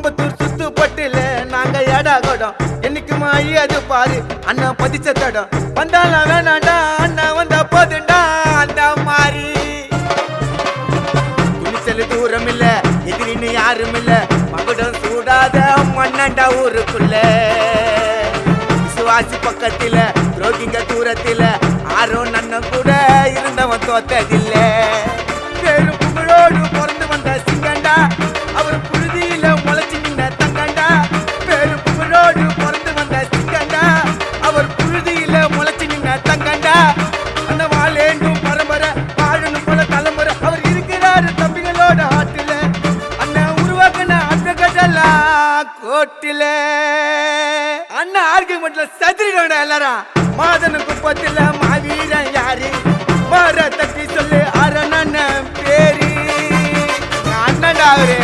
அம்பத்தூர் சுத்து பட்டுல நாங்க ஏடா கொடம் என்னைக்குமா அது பாரு அண்ணன் பதிச்ச தடம் வந்தாலும் வேணாண்டா அண்ணன் வந்த போதுண்டா அந்த மாதிரி துணிச்சல் தூரம் இல்ல எதிரின்னு யாரும் இல்ல மகுடம் சூடாத மண்ணண்டா ஊருக்குள்ள விசுவாசி பக்கத்தில துரோகிங்க தூரத்தில ஆரோன் அண்ணன் கூட இருந்தவன் தோத்ததில்ல பேரு புகழோடு பிறந்து வந்த சிங்கண்டா அவர் புழுதியில முளைச்சு நின்ன தங்கண்டா பேரு புகழோடு பிறந்து வந்த சிங்கண்டா அவர் புழுதியில முளைச்சு நின்ன தங்கண்டா அந்த வாழேண்டும் பரம்பரை வாழணும் போல தலைமுறை அவர் இருக்கிறாரு தம்பிகளோட ஆட்டுல அண்ணன் உருவாக்குன அந்த கட்டெல்லாம் கோட்டில அண்ணன் ஆர்குமெண்ட்ல சதுரிடா எல்லாரும் மாதன குப்பத்துல மாவீரன் யாரு மாற தட்டி சொல்லு அரணன் பேரு அண்ணன்டா அவரு